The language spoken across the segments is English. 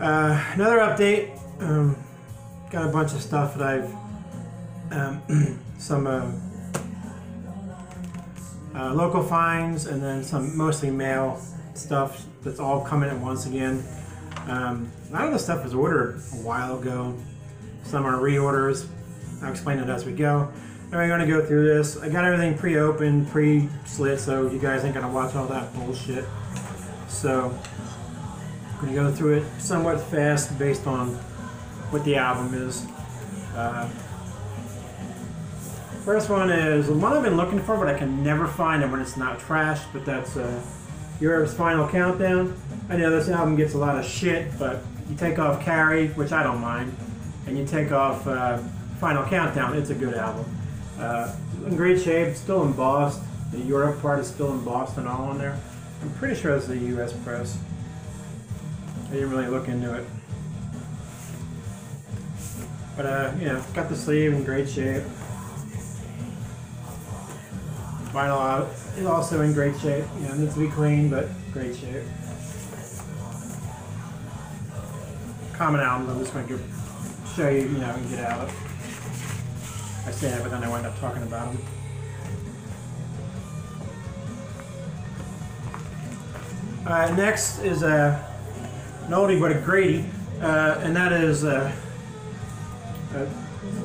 Another update. Got a bunch of stuff that I've some local finds, and then some mostly mail stuff that's all coming at once again. A lot of the stuff was ordered a while ago. Some are reorders. I'll explain it as we go. And we're going to go through this. I got everything pre-opened, pre-slit, so you guys ain't going to watch all that bullshit. So I'm going to go through it somewhat fast based on what the album is. First one is one I've been looking for, but I can never find it when it's not trashed, but that's Europe's Final Countdown. I know this album gets a lot of shit, but you take off Carrie, which I don't mind, and you take off Final Countdown, it's a good album. In great shape, still embossed. The Europe part is still embossed and all on there. I'm pretty sure it's the US press. I didn't really look into it. But, you know, got the sleeve in great shape. Vinyl out is also in great shape. You know, needs to be clean, but great shape. Common albums, I'm just going to show you, you know, and get out of. I say that, but then I wind up talking about them. Next is an oldie but a greatie, and that is a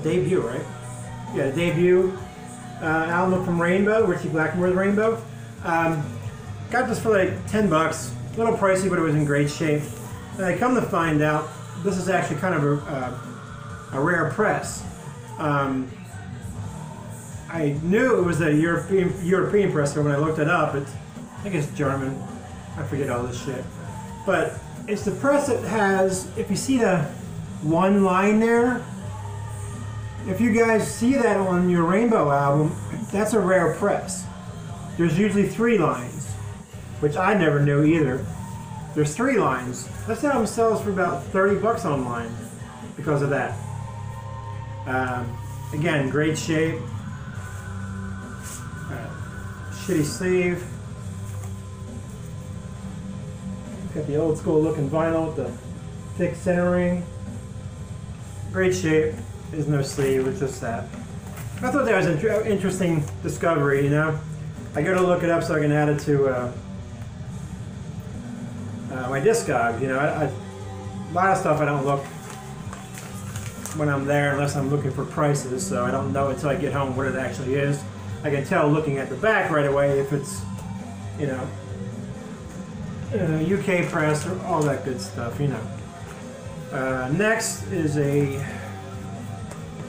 debut, right? Yeah, a debut album from Rainbow, Richie Blackmore's Rainbow. Got this for like $10, a little pricey, but it was in great shape. And I come to find out, this is actually kind of a rare press. I knew it was a European press, but when I looked it up, I think it's German. I forget all this shit. But it's the press that has, if you see the one line there, if you guys see that on your Rainbow album, that's a rare press. There's usually 3 lines, which I never knew either. There's 3 lines. This album sells for about $30 online because of that. Again, great shape. Shitty sleeve. Got the old school looking vinyl with the thick centering. Great shape. There's no sleeve, it's just that. I thought that was an interesting discovery, you know. I go to look it up so I can add it to my Discogs, you know. A lot of stuff I don't look when I'm there unless I'm looking for prices, so I don't know until I get home what it actually is. I can tell looking at the back right away if it's, you know, UK press or all that good stuff, you know. Next is a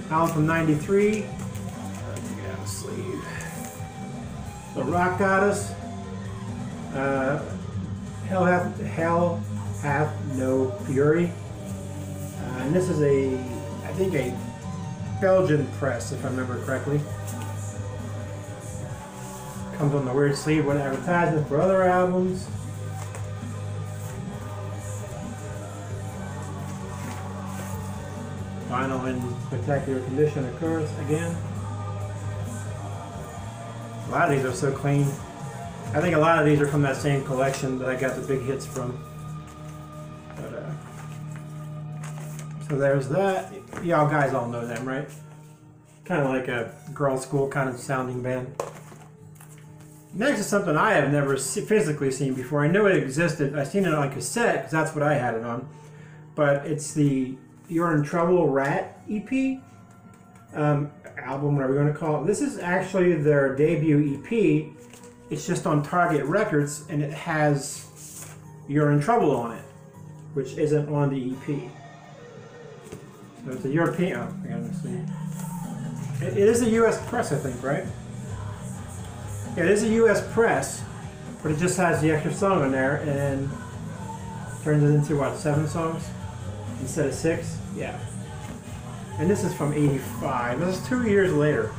album from '93. Get out the sleeve. The Rock Goddess. Hell Hath No Fury. And this is I think a Belgian press, if I remember correctly. Comes on the weird sleeve with advertisement for other albums. Vinyl in spectacular condition, of course, again. A lot of these are so clean. I think a lot of these are from that same collection that I got the big hits from. But, so there's that. Y'all guys all know them, right? Kind of like a girls' school kind of sounding band. Next is something I have never physically seen before. I knew it existed. I've seen it on cassette because that's what I had it on. But it's the You're in Trouble Rat EP. Album, whatever you want to call it. This is actually their debut EP. It's just on Target Records, and it has You're in Trouble on it, which isn't on the EP. So it's a European. Oh, I gotta see. It is a US press, I think, right? Yeah, it is a US press, but it just has the extra song on there and turns it into what, 7 songs instead of 6? Yeah. And this is from '85. This is 2 years later.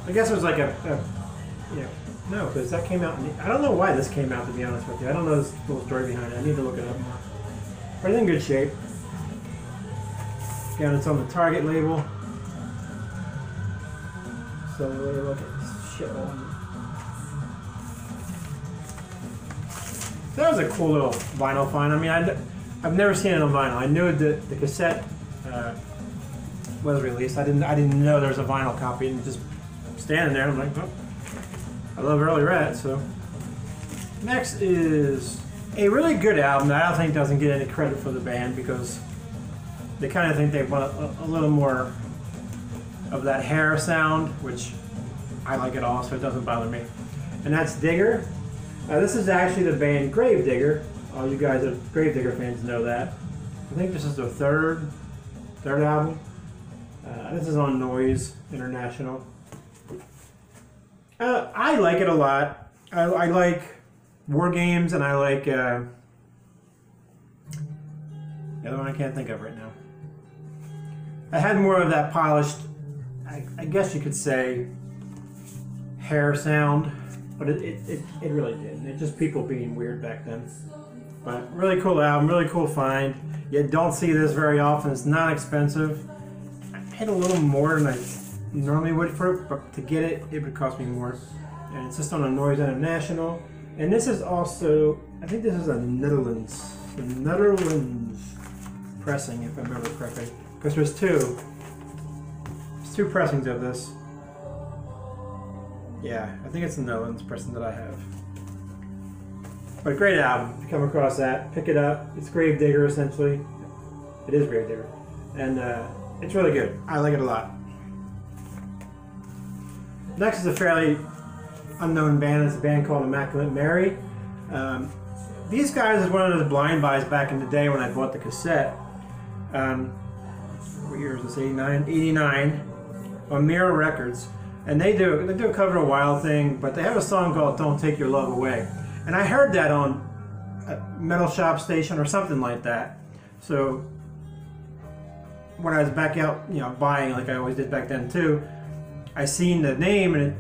I guess it was like no, because that came out. I don't know why this came out, to be honest with you. I don't know this little story behind it. I need to look it up more. But it's in good shape. Again, it's on the Target label. So look at this shit on. That was a cool little vinyl find. I mean, I've never seen it on vinyl. I knew that the cassette was released. I didn't know there was a vinyl copy, and just standing there, I'm like, oh, I love early Rat. So next is a really good album that I don't think doesn't get any credit for the band because they kind of think they want a little more of that hair sound, which I like it all, so it doesn't bother me. And that's Digger. This is actually the band Gravedigger. All you guys that are Gravedigger fans know that. I think this is their third album. This is on Noise International. I like it a lot. I like War Games, and I like the other one I can't think of right now. I had more of that polished, I guess you could say, hair sound. But it really didn't. It's just people being weird back then. But really cool album, really cool find. You don't see this very often. It's not expensive. I paid a little more than I normally would for it, but to get it, it would cost me more. And it's just on a Noise International. And this is also, I think this is a Netherlands pressing, if I remember correctly. Because there's two pressings of this. Yeah, I think it's the Netherlands pressing that I have. But a great album. If you come across that, pick it up. It's Gravedigger, essentially. It is Gravedigger. And it's really good. I like it a lot. Next is a fairly unknown band. It's a band called Immaculate Mary. These guys is one of those blind buys back in the day when I bought the cassette. What year is this? 89? 89 on Mirror Records. And they do a cover of Wild Thing, but they have a song called Don't Take Your Love Away. And I heard that on a Metal Shop Station or something like that. So when I was back out, buying like I always did back then too, I seen the name and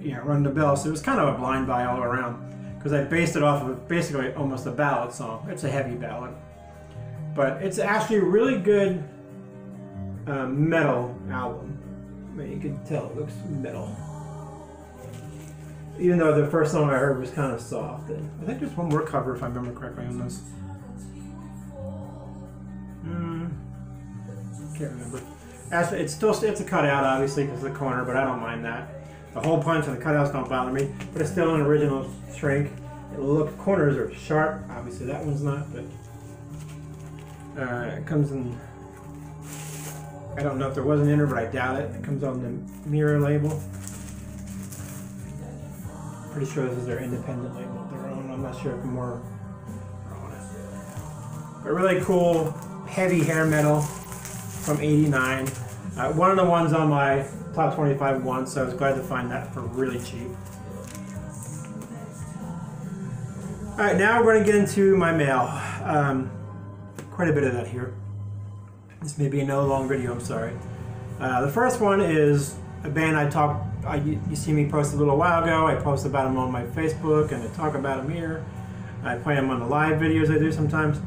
it, rung the bell. So it was kind of a blind buy all around because I based it off of basically almost a ballad song. It's a heavy ballad, but it's actually a really good metal album. I mean, you can tell it looks metal. Even though the first song I heard was kind of soft. And I think there's one more cover if I remember correctly on this. Can't remember. Actually, it's a cutout obviously because of the corner, but I don't mind that. The hole punch and the cutouts don't bother me, but it's still an original shrink. Corners are sharp. Obviously that one's not, but it comes in. I don't know if there was an inner, but I doubt it. It comes on the Mirror label. Pretty sure this is their independent label, their own. I'm not sure if more are on it. But really cool, heavy hair metal from '89. One of the ones on my top 25 once, so I was glad to find that for really cheap. All right, now we're going to get into my mail. Quite a bit of that here. This may be another long video, I'm sorry. The first one is a band you see me post a little while ago. I post about them on my Facebook and I talk about them here. I play them on the live videos I do sometimes.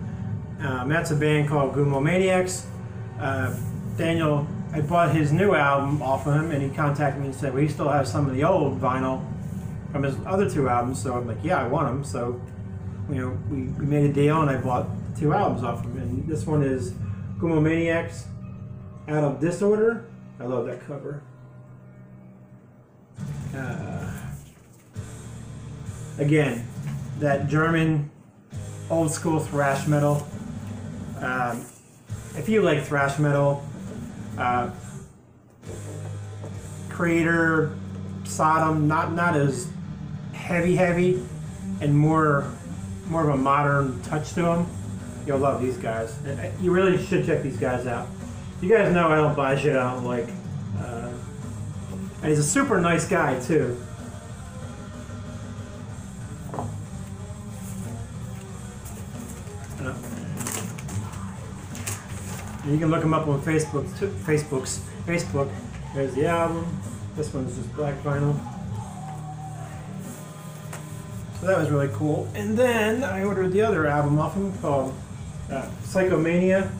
That's a band called Gumomaniacs. Daniel, I bought his new album off of him and he contacted me and said, well, he still has some of the old vinyl from his other two albums. So I'm like, yeah, I want them. So, we made a deal and I bought 2 albums off of him. And this one is Gumomaniacs, Out of Disorder. I love that cover. Again, that German old school thrash metal. If you like thrash metal, Creator, Sodom, not as heavy, and more of a modern touch to them. You'll love these guys. You really should check these guys out. You guys know I don't buy shit I don't like. And he's a super nice guy, too. You can look him up on Facebook. Facebook. There's the album. This one's just black vinyl. So that was really cool. And then I ordered the other album off him called Psychomania.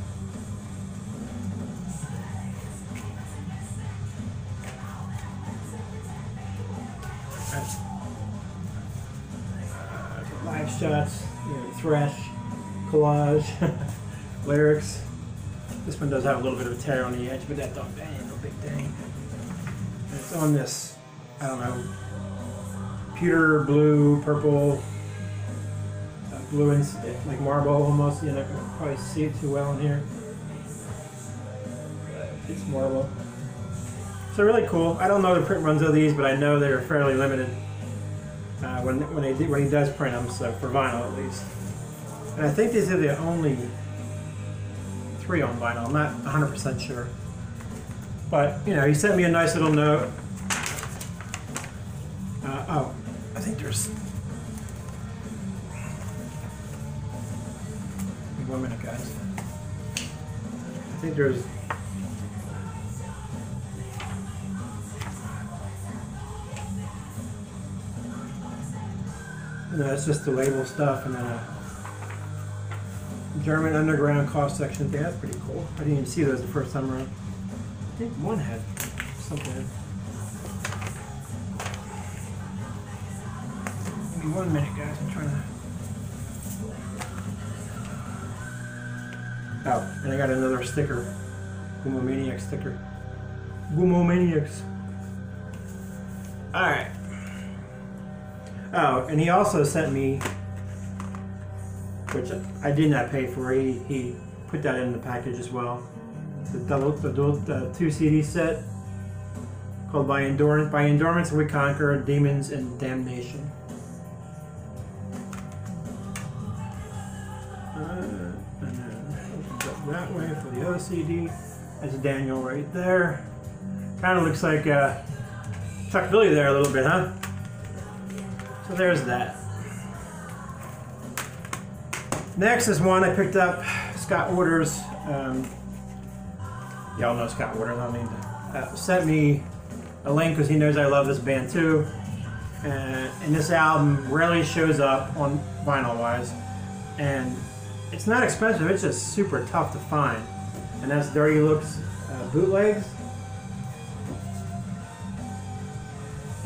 Live shots, fresh collage lyrics. This one does have a little bit of a tear on the edge, but that ain't no big thing. And it's on this, I don't know, pewter blue, purple, blue and like marble almost. You're not gonna probably see it too well in here. It's marble. So really cool. I don't know the print runs of these, but I know they're fairly limited when he does print them. So for vinyl at least. And I think these are the only 3 on vinyl. I'm not 100% sure. But you know, he sent me a nice little note. Oh, I think there's. Give me 1 minute, guys. I think there's. No, it's just the label stuff, and then a German underground cost section. Yeah, that's pretty cool. I didn't even see those the first time around. I think one had something. Give me 1 minute, guys. I'm trying to. Oh, and I got another sticker. Gumomaniacs sticker. Gumomaniacs. Alright. Oh, and he also sent me, which I did not pay for. He put that in the package as well. The 2 CD set called By Endurance We Conquer Demons and Damnation. And then opens up that way for the other CD. That's Daniel right there. Kind of looks like Chuck Billy there a little bit, huh? So there's that. Next is one I picked up, Scott Waters. Y'all know Scott Waters, I don't need to. Sent me a link because he knows I love this band too. And this album rarely shows up on vinyl wise. And it's not expensive, it's just super tough to find. And that's Dirty Looks bootlegs.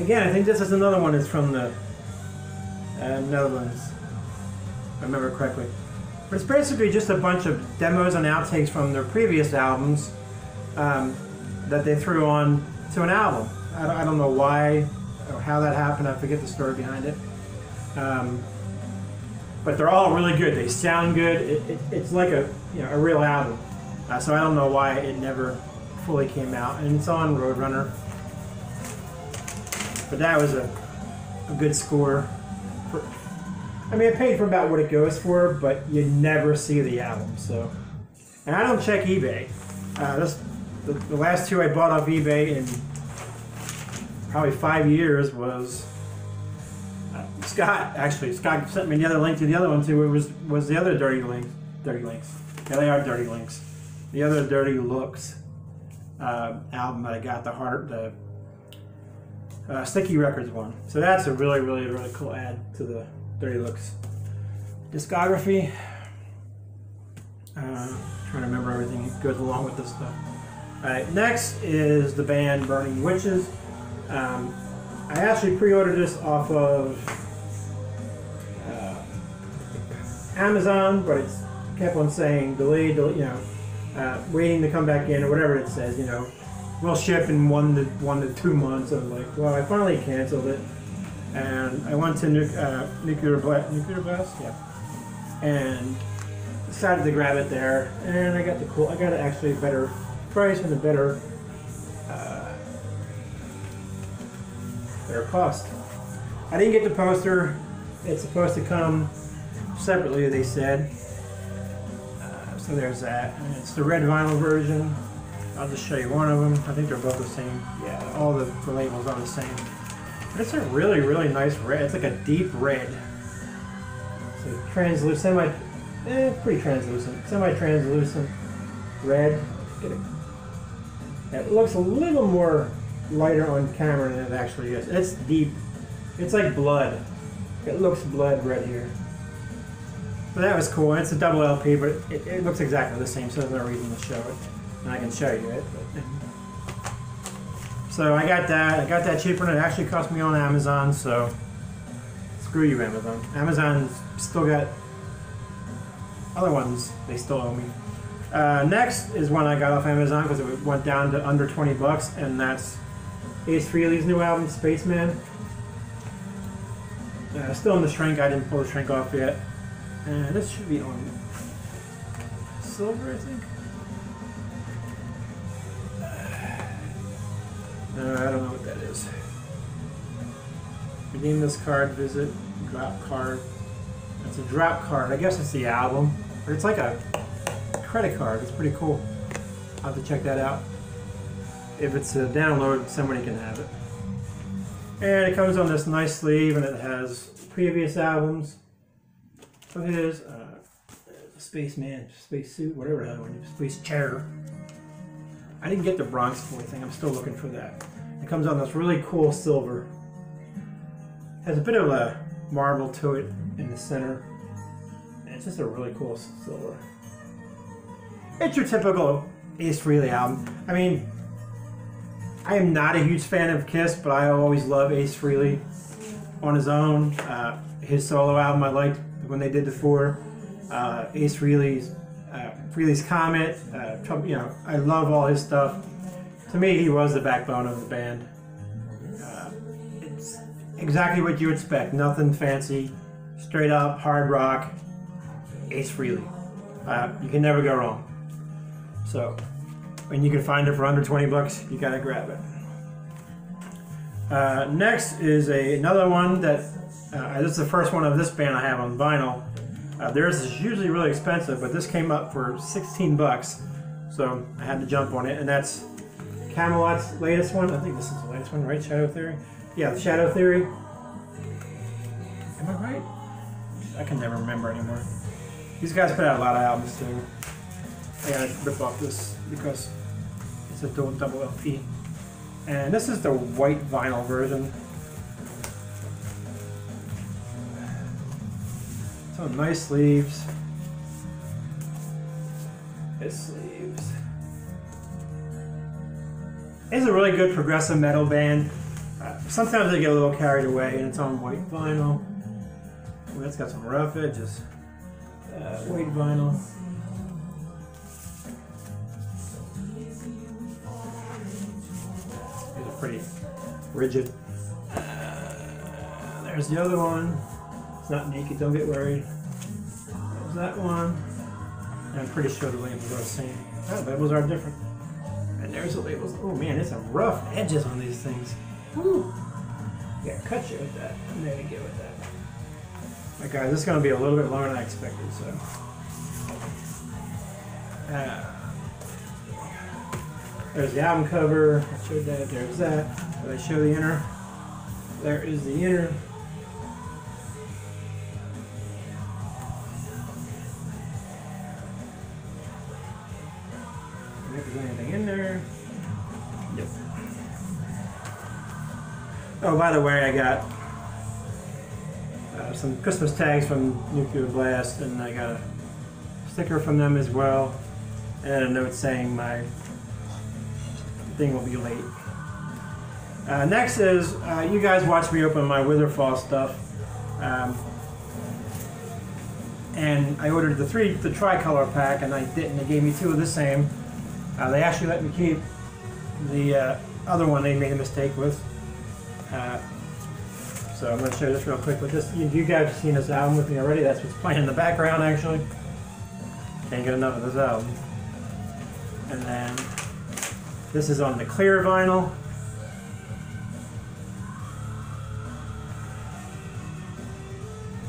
Again, I think this is another one that's from the Netherlands, if I remember correctly. But it's basically just a bunch of demos and outtakes from their previous albums that they threw on to an album. I don't know why or how that happened. I forget the story behind it. But they're all really good. They sound good. It's like a real album. So I don't know why it never fully came out. And it's on Roadrunner. But that was a good score. I mean, I paid for about what it goes for, but you never see the album. So, and I don't check eBay. The last 2 I bought off eBay in probably 5 years was Scott. Actually, Scott sent me the other link to the other one too. It was the other Dirty Links. Yeah, they are Dirty Links. The other Dirty Looks album that I got, the Sticky Records one. So that's a really, really, really cool add to the Dirty Looks discography. Trying to remember everything that goes along with this stuff. Alright, next is the band Burning Witches. I actually pre-ordered this off of Amazon, but it kept on saying delayed, waiting to come back in, or whatever it says, we'll ship in 1 to 2 months. I'm like, well, I finally canceled it. And I went to Nuclear Blast, yeah, and decided to grab it there. And I got actually a better price and a better cost. I didn't get the poster. It's supposed to come separately, they said. So there's that. And it's the red vinyl version. I'll just show you one of them. I think they're both the same. Yeah, all the labels are the same. But it's a really, really nice red. It's like a deep red. So translucent, pretty translucent. Semi-translucent red. It looks a little more lighter on camera than it actually is. It's deep. It's like blood. It looks blood red here. So that was cool. It's a double LP, but it looks exactly the same, so there's no reason to show it. And I can show you it. So I got that. I got that cheaper than it actually cost me on Amazon, so screw you, Amazon. Amazon's still got other ones they still owe me. Next is one I got off Amazon because it went down to under 20 bucks, and that's Ace Frehley's new album, Spaceman. Still in the shrink. I didn't pull the shrink off yet. And this should be on silver, I think. I don't know what that is. Redeem this card, visit, drop card. That's a drop card. I guess it's the album. But it's like a credit card. It's pretty cool. I'll have to check that out. If it's a download, somebody can have it. And it comes on this nice sleeve, and it has previous albums of his. Spaceman, spacesuit, whatever that one is. Space chair. I didn't get the Bronx Boy thing. I'm still looking for that. It comes on this really cool silver. Has a bit of a marble to it in the center. And it's just a really cool silver. It's your typical Ace Frehley album. I mean, I am not a huge fan of Kiss, but I always love Ace Frehley on his own. His solo album I liked when they did the four. Ace Frehley's Comet. You know, I love all his stuff. To me, he was the backbone of the band. It's exactly what you expect. Nothing fancy. Straight up hard rock. Ace Frehley. You can never go wrong. So, when you can find it for under 20 bucks, you gotta grab it. Next is another one that this is the first one of this band I have on vinyl. Theirs is usually really expensive, but this came up for 16 bucks, so I had to jump on it. And that's Kamelot's latest one. I think this is the latest one, right? Shadow Theory? Yeah, the Shadow Theory. Am I right? I can never remember anymore. These guys put out a lot of albums too. I gotta rip off this because it's a double LP. And this is the white vinyl version. So nice sleeves. His sleeves. It's a really good progressive metal band. Sometimes they get a little carried away, and it's on white vinyl. Ooh, that's got some rough edges. White vinyl. These are pretty rigid. There's the other one. It's not naked, don't get worried. There's that one. And I'm pretty sure the labels are the same. Oh, the labels are different. And there's the labels. Oh man, there's some rough edges on these things. Woo! Yeah, cut you with that. I'm there to get with that. Alright guys, this is going to be a little bit longer than I expected, so. There's the album cover. I showed that. There's that. Did I show the inner? There is the inner. If there's anything in there. Yep. Oh, by the way, I got some Christmas tags from Nuclear Blast, and I got a sticker from them as well, and a note saying my thing will be late. Next is, you guys watched me open my Witherfall stuff, and I ordered the tricolor pack, and I didn't. They gave me two of the same. They actually let me keep the other one they made a mistake with. So I'm going to show this real quick. But this, you guys have seen this album with me already. That's what's playing in the background, actually. Can't get enough of this album. And then this is on the clear vinyl.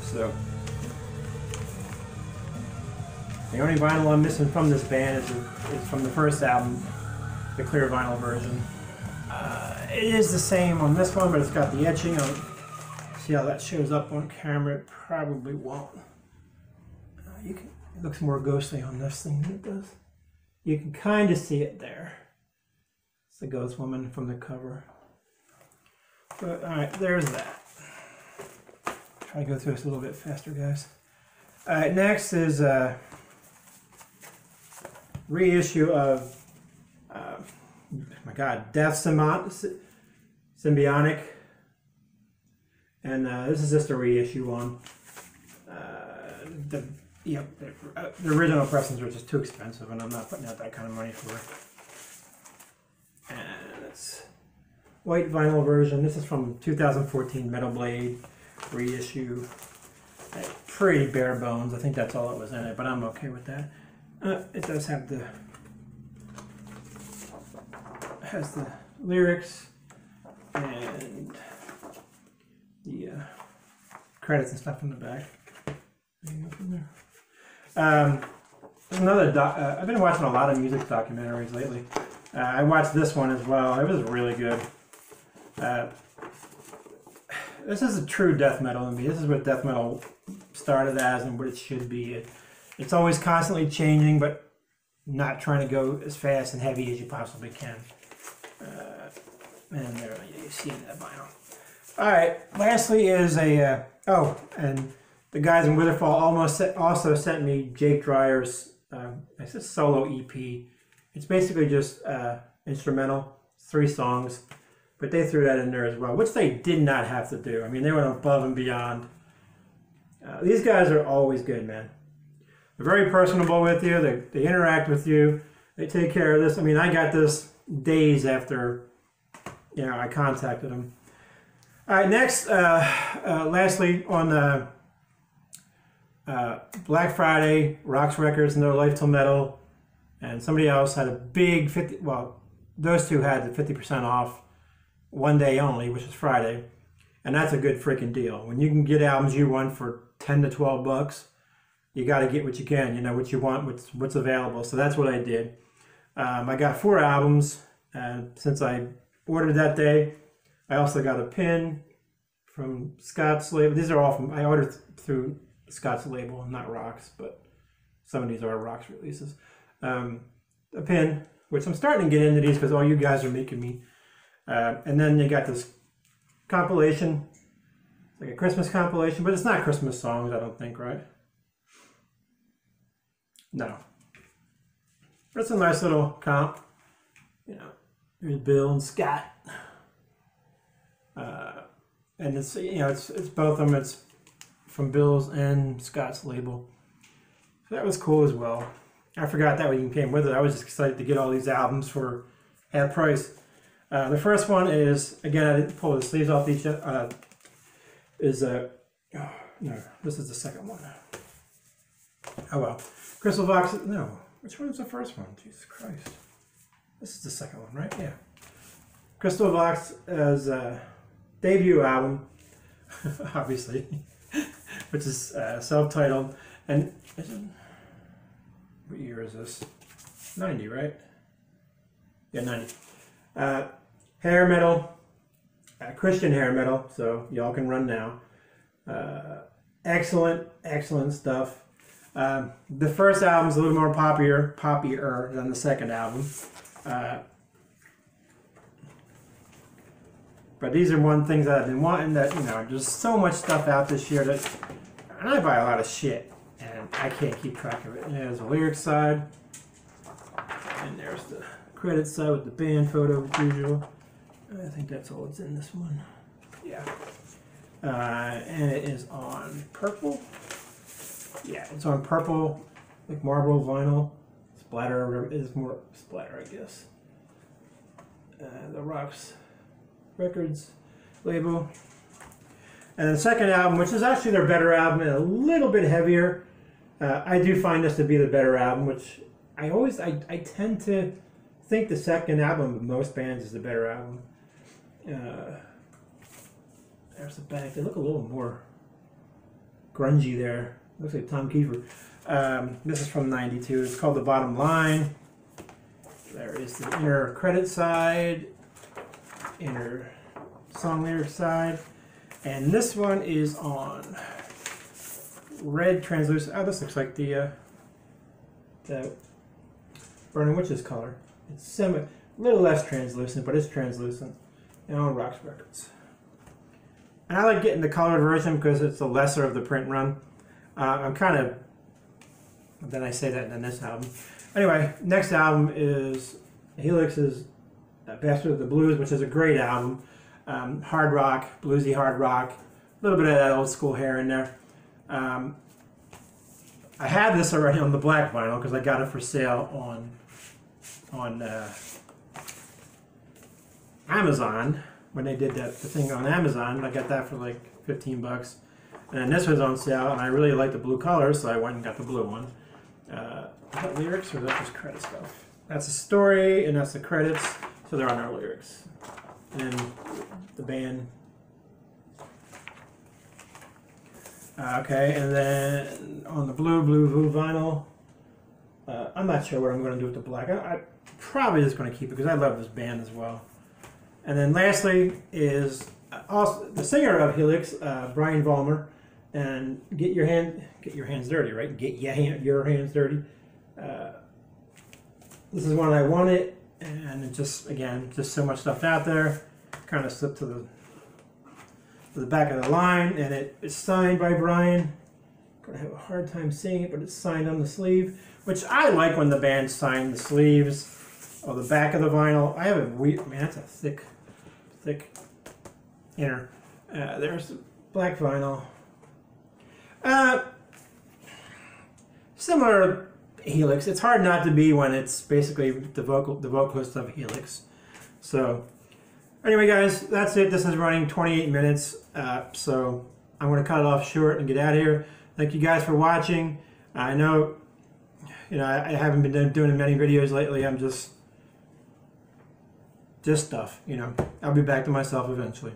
So the only vinyl I'm missing from this band is from the first album, the clear vinyl version. It is the same on this one, but it's got the etching on. See how that shows up on camera? It probably won't. It looks more ghostly on this thing than it does. You can kind of see it there. It's the ghost woman from the cover. But alright, there's that. Try to go through this a little bit faster, guys. Alright, next is a reissue of my God, Death Symbionic. And this is just a reissue one. The Yep, the original pressings were just too expensive, and I'm not putting out that kind of money for it. And it's white vinyl version. This is from 2014 Metal Blade reissue. Pretty bare bones. I think that's all that was in it, but I'm okay with that. It does have the has the lyrics and the credits and stuff in the back. Another I've been watching a lot of music documentaries lately. I watched this one as well. It was really good. This is a true death metal to me. This is what death metal started as and what it should be. It's always constantly changing, but not trying to go as fast and heavy as you possibly can. And there you see that vinyl. All right. Lastly is a and the guys in Witherfall also sent me Jake Dryer's it's a solo EP. It's basically just instrumental, 3 songs, but they threw that in there as well, which they did not have to do. I mean, they went above and beyond. These guys are always good, man. They're very personable with you. They interact with you. They take care of this. I mean, I got this days after, I contacted them. All right, next, lastly, on Black Friday, Rocks Records, No Life Till Metal, and somebody else had a big those two had the 50% off one day only, which is Friday, and that's a good freaking deal. When you can get albums you want for 10 to 12 bucks, you got to get what you can, what you want, what's available. So that's what I did. I got 4 albums, and since I ordered that day, I also got a pin from Scott's label. These are all I ordered through Scott's label, not Rocks, but some of these are Rocks releases. A pin, which I'm starting to get into these because all you guys are making me. And then they got this compilation, like a Christmas compilation, but it's not Christmas songs, I don't think, right? No. But it's a nice little comp. There's Bill and Scott. And it's, it's both of them. It's from Bill's and Scott's label. So that was cool as well. I forgot that even came with it. I was just excited to get all these albums for half price. The first one is, again, I didn't pull the sleeves off each, no, this is the second one. Oh well. Crystavox, no. Which one was the first one? Jesus Christ. This is the second one, right? Yeah. Crystavox as a debut album, obviously, which is self-titled. And what year is this? 90, right? Yeah, 90. Hair metal, Christian hair metal, so y'all can run now. Excellent stuff. The first album's a little more poppier than the second album. But these are one things that I've been wanting, that, there's so much stuff out this year and I buy a lot of shit and I can't keep track of it. And there's the lyrics side, and there's the credit side with the band photo as usual. I think that's all that's in this one. Yeah. And it is on purple. Yeah, it's on purple, like marble vinyl. Splatter is more splatter, I guess. The Rocks Records label. And the second album, which is actually their better album and a little bit heavier. I do find this to be the better album, which I tend to think the second album of most bands is the better album. There's the back. They look a little more grungy there. Looks like Tom Kiefer. This is from '92. It's called The Bottom Line. There is the inner credit side, inner song lyric side, and this one is on red translucent. Oh, this looks like the Burning Witches color. It's a little less translucent, but it's translucent. And on Rocks Records. And I like getting the colored version because it's the lesser of the print run. I'm kind of, then I say that in this album. Anyway, next album is Helix's Bastard of the Blues, which is a great album. Hard rock, bluesy hard rock, a little bit of that old school hair in there. I had this already on the black vinyl because I got it for sale on Amazon when they did the thing on Amazon. I got that for like 15 bucks. And this was on sale, and I really liked the blue color, so I went and got the blue one. Is that lyrics or is that just credit stuff? That's the story, and that's the credits, so there are no lyrics. And the band. Okay, and then on the blue vinyl, I'm not sure what I'm going to do with the black. I probably just going to keep it because I love this band as well. And then lastly is also the singer of Helix, Brian Vollmer. And get your hands dirty, right? Get your hands dirty. This is one I wanted, and it just so much stuff out there. Kind of slipped to the back of the line, and it's signed by Brian. Gonna have a hard time seeing it, but it's signed on the sleeve, which I like when the band sign the sleeves or the back of the vinyl. I have a weird, man, that's a thick inner. There's the black vinyl. Similar to Helix. It's hard not to be when it's basically the vocalist of Helix. So anyway, guys, that's it. This is running 28 minutes. So I'm going to cut it off short and get out of here. Thank you guys for watching. I know, I haven't been doing many videos lately. I'm just stuff, I'll be back to myself eventually.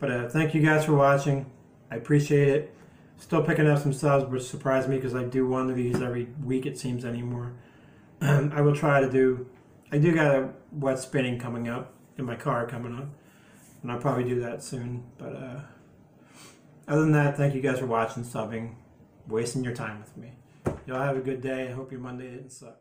But thank you guys for watching. I appreciate it. Still picking up some subs, which surprised me because I do one of these every week, it seems, anymore. I will try to do... I do got a wet spinning coming up in my car coming up, and I'll probably do that soon. But other than that, thank you guys for watching, subbing, wasting your time with me. Y'all have a good day. I hope your Monday didn't suck.